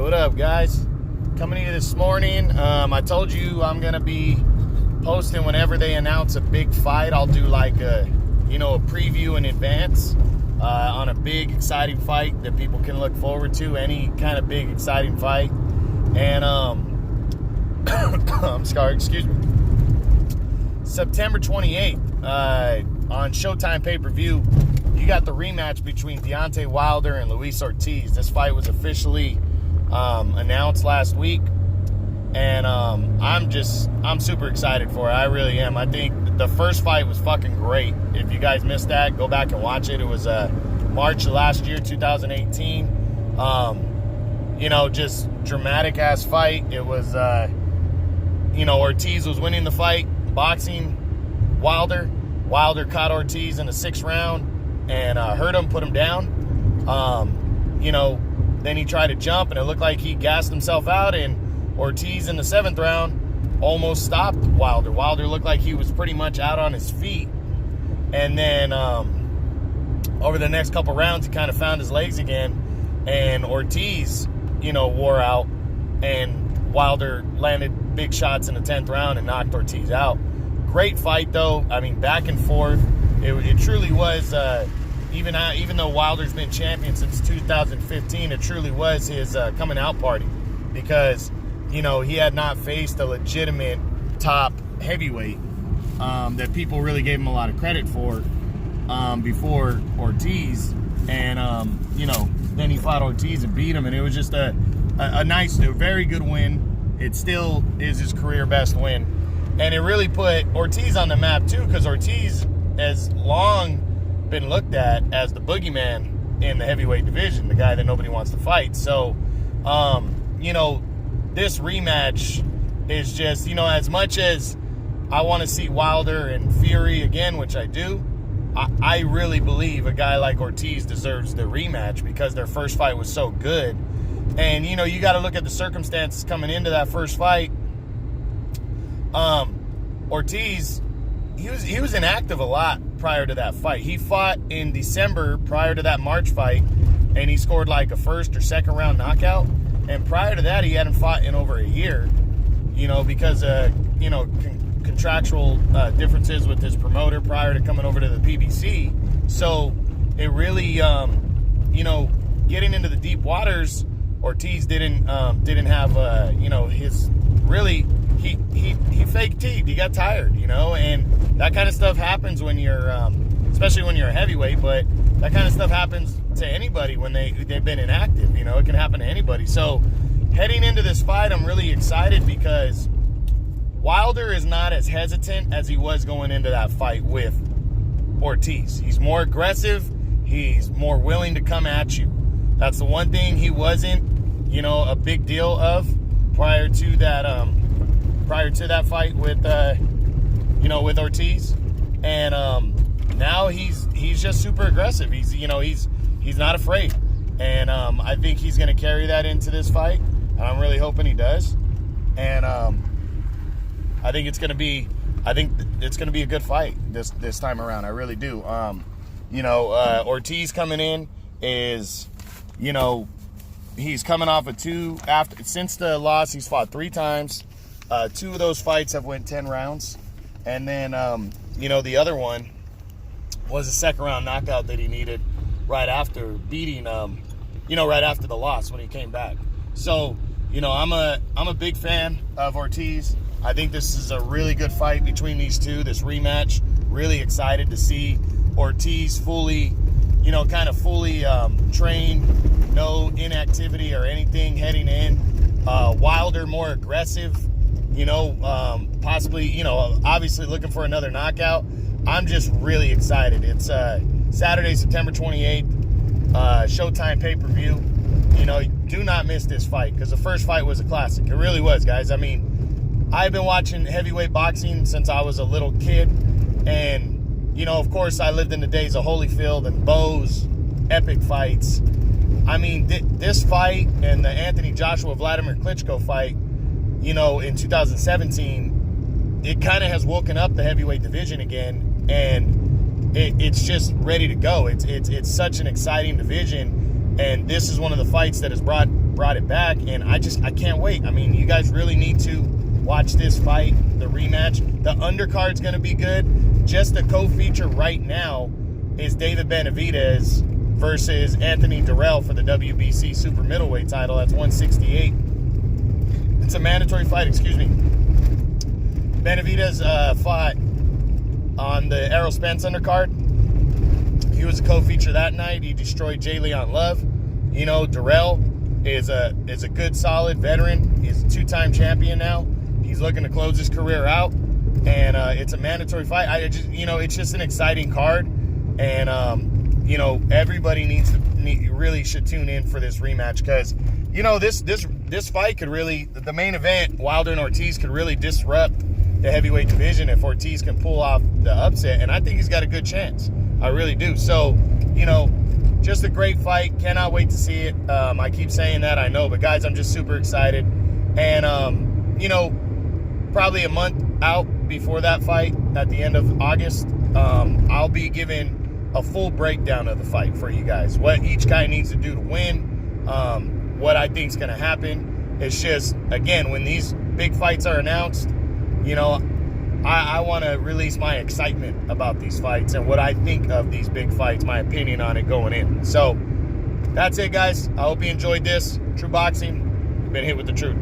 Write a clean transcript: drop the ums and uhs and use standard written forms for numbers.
What up, guys? Coming to you this morning. I told you I'm gonna be posting whenever they announce a big fight. I'll do like a preview in advance on a big exciting fight that people can look forward to. Any kind of big exciting fight. And I'm sorry, excuse me. September 28th on Showtime pay-per-view, you got the rematch between Deontay Wilder and Luis Ortiz. This fight was officially announced last week, and I'm super excited for it. I really am. I think the first fight was fucking great. If you guys missed that, go back and watch it. It was March of last year, 2018. Just dramatic ass fight. It was Ortiz was winning the fight, boxing Wilder. Wilder caught Ortiz in the 6th round and hurt him, put him down. Then he tried to jump, and it looked like he gassed himself out, and Ortiz in the 7th round almost stopped Wilder. Wilder looked like he was pretty much out on his feet. And then over the next couple rounds, he kind of found his legs again, and Ortiz, wore out, and Wilder landed big shots in the 10th round and knocked Ortiz out. Great fight, though. I mean, back and forth. It truly was, even though Wilder's been champion since 2015, it truly was his coming out party, because, he had not faced a legitimate top heavyweight that people really gave him a lot of credit for before Ortiz. And, then he fought Ortiz and beat him, and it was just a very good win. It still is his career best win. And it really put Ortiz on the map, too, because Ortiz has long been looked at as the boogeyman in the heavyweight division, the guy that nobody wants to fight. So, this rematch is just, as much as I want to see Wilder and Fury again, which I do, I really believe a guy like Ortiz deserves the rematch because their first fight was so good. And, you got to look at the circumstances coming into that first fight. Ortiz, he was inactive a lot prior to that fight. He fought in December prior to that March fight, and he scored like a 1st or 2nd round knockout. And prior to that, he hadn't fought in over a year, because contractual differences with his promoter prior to coming over to the PBC. So it really, getting into the deep waters, Ortiz didn't have, his really. He fake teed. He got tired, and that kind of stuff happens when you're, especially when you're a heavyweight, but that kind of stuff happens to anybody when they've been inactive, it can happen to anybody. So heading into this fight, I'm really excited because Wilder is not as hesitant as he was going into that fight with Ortiz. He's more aggressive. He's more willing to come at you. That's the one thing he wasn't, a big deal of prior to that fight with with Ortiz. And now he's just super aggressive. He's not afraid. And I think he's going to carry that into this fight. And I'm really hoping he does. And I think it's going to be a good fight this time around. I really do. Ortiz coming in is, he's coming off of since the loss, he's fought 3 times. 2 of those fights have went 10 rounds. And then, the other one was a 2nd round knockout that he needed right after beating, right after the loss when he came back. So, I'm a big fan of Ortiz. I think this is a really good fight between these two, this rematch. Really excited to see Ortiz fully trained, no inactivity or anything heading in. Wilder more aggressive, possibly, obviously looking for another knockout. I'm just really excited. It's Saturday, September 28th, Showtime pay-per-view. Do not miss this fight because the first fight was a classic. It really was, guys. I mean, I've been watching heavyweight boxing since I was a little kid. And, of course, I lived in the days of Holyfield and Bo's epic fights. I mean, this fight and the Anthony Joshua Vladimir Klitschko fight, in 2017, it kind of has woken up the heavyweight division again, and it's just ready to go. It's such an exciting division, and this is one of the fights that has brought brought it back, and I can't wait. I mean, you guys really need to watch this fight, the rematch. The undercard's going to be good. Just the co-feature right now is David Benavidez versus Anthony Durrell for the WBC super middleweight title. That's 168. It's a mandatory fight, excuse me. Benavidez fought on the Errol Spence undercard. He was a co-feature that night. He destroyed J. Leon Love. You know, Durrell is a good, solid veteran. He's a two-time champion now. He's looking to close his career out, and it's a mandatory fight. It's just an exciting card, and everybody really should tune in for this rematch, because this fight could really, the main event, Wilder and Ortiz, could really disrupt the heavyweight division if Ortiz can pull off the upset, and I think he's got a good chance. I really do. So, just a great fight. Cannot wait to see it. I keep saying that, I know, but guys, I'm just super excited. And, probably a month out before that fight, at the end of August, I'll be giving a full breakdown of the fight for you guys. What each guy needs to do to win, what I think is going to happen. It's just, again, when these big fights are announced, I want to release my excitement about these fights and what I think of these big fights, my opinion on it going in. So that's it, guys. I hope you enjoyed this. True Boxing, you've been hit with the truth.